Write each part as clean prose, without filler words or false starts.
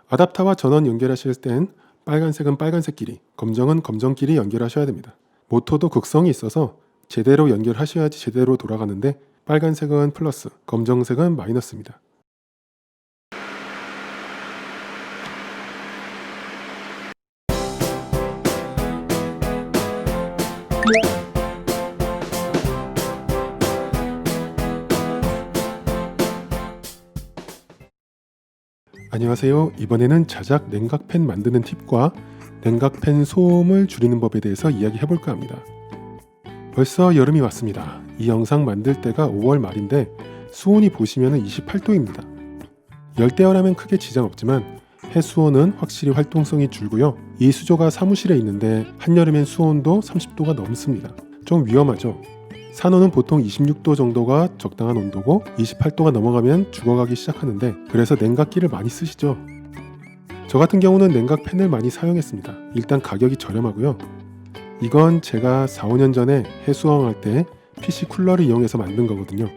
아답터와 전원 연결하실 땐 빨간색은 빨간색끼리, 검정은 검정끼리 연결하셔야 됩니다. 모터도 극성이 있어서 제대로 연결하셔야지 제대로 돌아가는데 빨간색은 플러스, 검정색은 마이너스입니다. 안녕하세요. 이번에는 자작 냉각팬 만드는 팁과 냉각팬 소음을 줄이는 법에 대해서 이야기해볼까 합니다. 벌써 여름이 왔습니다. 이 영상 만들 때가 5월 말인데 수온이 보시면 28도입니다. 열대어라면 크게 지장 없지만 해수온은 확실히 활동성이 줄고요. 이 수조가 사무실에 있는데 한여름엔 수온도 30도가 넘습니다. 좀 위험하죠. 산호는 보통 26도 정도가 적당한 온도고 28도가 넘어가면 죽어가기 시작하는데 그래서 냉각기를 많이 쓰시죠. 저 같은 경우는 냉각팬을 많이 사용했습니다. 일단 가격이 저렴하고요. 이건 제가 4, 5년 전에 해수왕 할 때 PC 쿨러를 이용해서 만든 거거든요.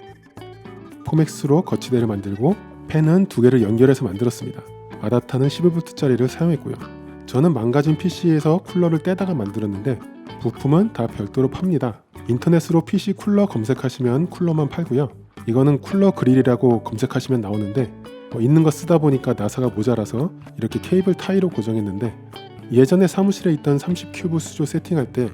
포맥스로 거치대를 만들고 팬은 2개를 연결해서 만들었습니다. 아답터는 12V짜리를 사용했고요. 저는 망가진 PC에서 쿨러를 떼다가 만들었는데 부품은 다 별도로 팝니다. 인터넷으로 PC 쿨러 검색하시면 쿨러만 팔고요. 이거는 쿨러 그릴이라고 검색하시면 나오는데 있는 거 쓰다 보니까 나사가 모자라서 이렇게 케이블 타이로 고정했는데 예전에 사무실에 있던 30큐브 수조 세팅할 때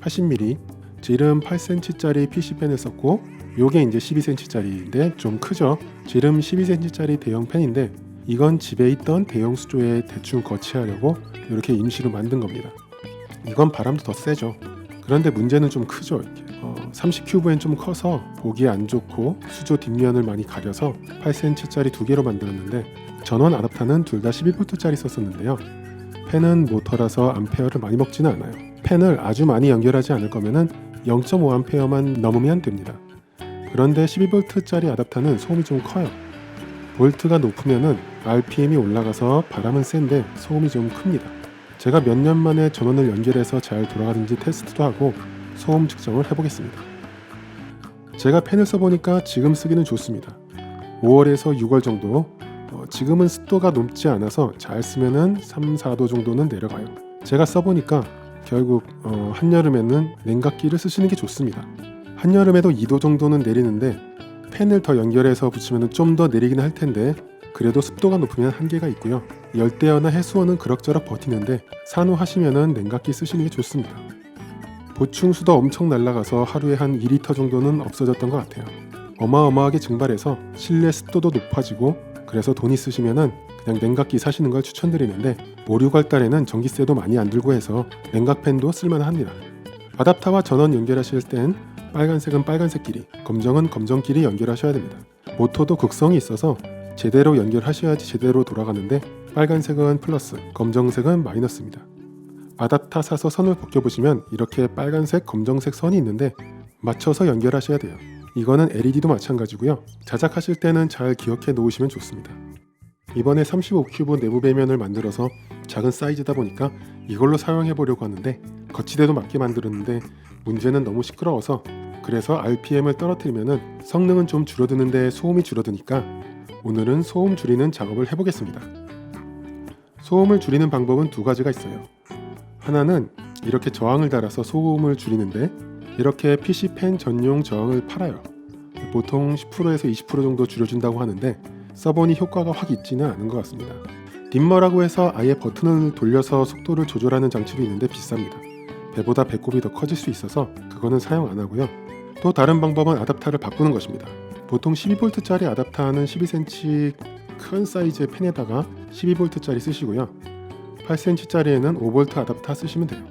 80mm 지름 8cm짜리 PC팬을 썼고 요게 이제 12cm짜리인데 좀 크죠. 지름 12cm짜리 대형 팬인데 이건 집에 있던 대형 수조에 대충 거치하려고 이렇게 임시로 만든 겁니다. 이건 바람도 더 세죠. 그런데 문제는 좀 크죠. 이렇게 30큐브엔 좀 커서 보기 안 좋고 수조 뒷면을 많이 가려서 8cm짜리 2개로 만들었는데 전원 아답터는 둘 다 12V짜리 썼었는데요. 팬은 모터라서 암페어를 많이 먹지는 않아요. 팬을 아주 많이 연결하지 않을 거면은 0.5A만 넘으면 됩니다. 그런데 12V짜리 아답터는 소음이 좀 커요. 볼트가 높으면은 RPM이 올라가서 바람은 센데 소음이 좀 큽니다. 제가 몇 년 만에 전원을 연결해서 잘 돌아가는지 테스트도 하고 소음 측정을 해보겠습니다. 제가 팬을 써보니까 지금 쓰기는 좋습니다. 5월에서 6월 정도 지금은 습도가 높지 않아서 잘 쓰면은 3, 4도 정도는 내려가요. 제가 써보니까 결국 한여름에는 냉각기를 쓰시는 게 좋습니다. 한여름에도 2도 정도는 내리는데 팬을 더 연결해서 붙이면 좀 더 내리긴 할 텐데 그래도 습도가 높으면 한계가 있고요. 열대어나 해수온은 그럭저럭 버티는데 산호하시면은 냉각기 쓰시는 게 좋습니다. 보충수도 엄청 날아가서 하루에 한 2리터 정도는 없어졌던 것 같아요. 어마어마하게 증발해서 실내 습도도 높아지고 그래서 돈 있으시면은 그냥 냉각기 사시는 걸 추천드리는데 5, 6월 달에는 전기세도 많이 안 들고 해서 냉각팬도 쓸만합니다. 아답터와 전원 연결하실 땐 빨간색은 빨간색끼리, 검정은 검정끼리 연결하셔야 됩니다. 모터도 극성이 있어서 제대로 연결하셔야지 제대로 돌아가는데 빨간색은 플러스, 검정색은 마이너스입니다. 아답터 사서 선을 벗겨보시면 이렇게 빨간색, 검정색 선이 있는데 맞춰서 연결하셔야 돼요. 이거는 LED도 마찬가지고요. 자작하실 때는 잘 기억해 놓으시면 좋습니다. 이번에 35큐브 내부 배면을 만들어서 작은 사이즈다 보니까 이걸로 사용해 보려고 하는데 거치대도 맞게 만들었는데 문제는 너무 시끄러워서 그래서 RPM을 떨어뜨리면 성능은 좀 줄어드는데 소음이 줄어드니까 오늘은 소음 줄이는 작업을 해보겠습니다. 소음을 줄이는 방법은 2가지가 있어요. 하나는 이렇게 저항을 달아서 소음을 줄이는데 이렇게 PC팬 전용 저항을 팔아요. 보통 10%에서 20% 정도 줄여준다고 하는데 써보니 효과가 확 있지는 않은 것 같습니다. 딤머라고 해서 아예 버튼을 돌려서 속도를 조절하는 장치도 있는데 비쌉니다. 배보다 배꼽이 더 커질 수 있어서 그거는 사용 안 하고요. 또 다른 방법은 아답터를 바꾸는 것입니다. 보통 12V짜리 아답터는 12cm 큰 사이즈의 팬에다가 12V짜리 쓰시고요. 8cm짜리에는 5V 아답터 쓰시면 돼요.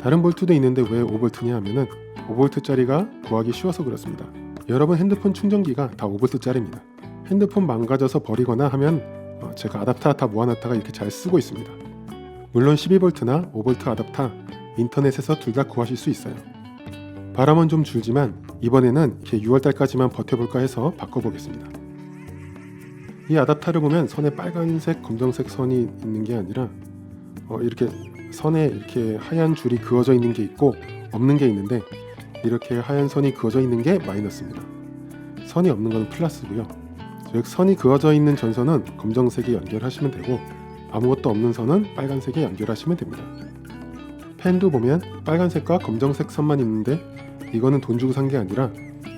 다른 볼트도 있는데 왜 5V냐 하면은 5V짜리가 구하기 쉬워서 그렇습니다. 여러분 핸드폰 충전기가 다 5V짜리입니다. 핸드폰 망가져서 버리거나 하면 제가 아답터 다 모아놨다가 이렇게 잘 쓰고 있습니다. 물론 12V나 5V 아답터 인터넷에서 둘 다 구하실 수 있어요. 바람은 좀 줄지만 이번에는 이렇게 6월달까지만 버텨볼까 해서 바꿔보겠습니다. 이 아답터를 보면 선에 빨간색, 검정색 선이 있는 게 아니라 이렇게 선에 이렇게 하얀 줄이 그어져 있는 게 있고 없는 게 있는데 이렇게 하얀 선이 그어져 있는 게 마이너스입니다. 선이 없는 건 플러스고요. 즉 선이 그어져 있는 전선은 검정색에 연결하시면 되고 아무것도 없는 선은 빨간색에 연결하시면 됩니다. 펜도 보면 빨간색과 검정색 선만 있는데 이거는 돈 주고 산 게 아니라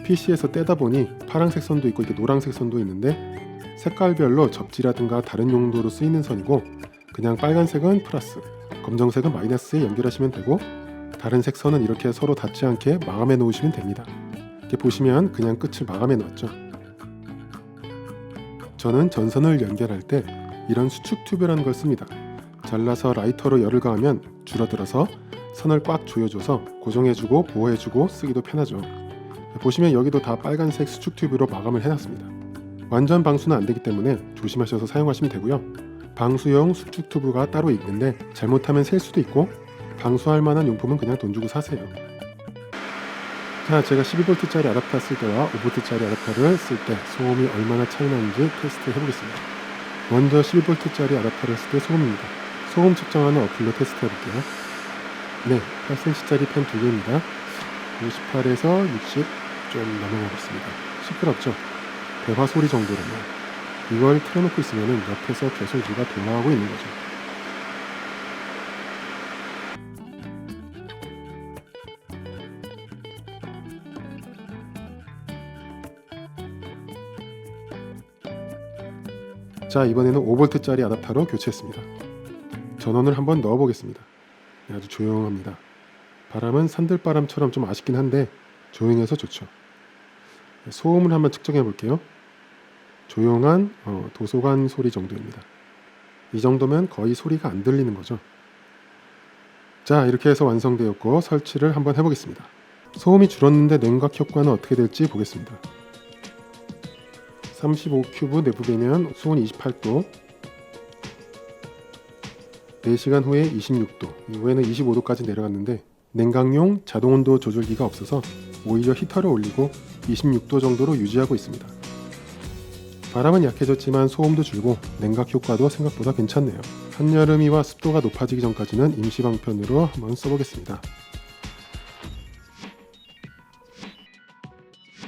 PC에서 떼다 보니 파란색 선도 있고 이렇게 노란색 선도 있는데 색깔별로 접지라든가 다른 용도로 쓰이는 선이고, 그냥 빨간색은 플러스, 검정색은 마이너스에 연결하시면 되고, 다른 색 선은 이렇게 서로 닿지 않게 마감해 놓으시면 됩니다. 이렇게 보시면 그냥 끝을 마감해 놨죠. 저는 전선을 연결할 때 이런 수축 튜브라는 걸 씁니다. 잘라서 라이터로 열을 가하면 줄어들어서 선을 꽉 조여줘서 고정해주고 보호해주고 쓰기도 편하죠. 보시면 여기도 다 빨간색 수축 튜브로 마감을 해놨습니다. 완전 방수는 안되기 때문에 조심하셔서 사용하시면 되고요. 방수용 수축 튜브가 따로 있는데 잘못하면 셀 수도 있고, 방수할 만한 용품은 그냥 돈 주고 사세요. 자, 제가 12V짜리 아답터 쓸 때와 5V짜리 아답터를 쓸 때 소음이 얼마나 차이 나는지 테스트 해보겠습니다. 먼저 12V짜리 아답터를 쓸 때 소음입니다. 소음 측정하는 어플로 테스트 해볼게요. 네, 8cm짜리 펜 2개입니다. 58에서 60 좀 넘어가고 있습니다. 시끄럽죠? 대화 소리 정도로는. 이걸 틀어놓고 있으면 옆에서 계속 누가 돌아가고 있는 거죠. 자, 이번에는 5V짜리 아답터로 교체했습니다. 전원을 한번 넣어 보겠습니다. 아주 조용합니다. 바람은 산들바람처럼 좀 아쉽긴 한데 조용해서 좋죠. 소음을 한번 측정해 볼게요. 조용한 도서관 소리 정도입니다. 이 정도면 거의 소리가 안 들리는 거죠. 자, 이렇게 해서 완성되었고 설치를 한번 해보겠습니다. 소음이 줄었는데 냉각 효과는 어떻게 될지 보겠습니다. 35큐브 내부 배면 수온 28도, 4시간 후에 26도, 이후에는 25도까지 내려갔는데 냉각용 자동온도 조절기가 없어서 오히려 히터를 올리고 26도 정도로 유지하고 있습니다. 바람은 약해졌지만 소음도 줄고 냉각 효과도 생각보다 괜찮네요. 한여름이와 습도가 높아지기 전까지는 임시 방편으로 한번 써보겠습니다.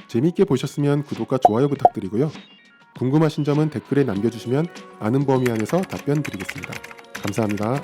재미있게 보셨으면 구독과 좋아요 부탁드리고요. 궁금하신 점은 댓글에 남겨주시면 아는 범위 안에서 답변 드리겠습니다. 감사합니다.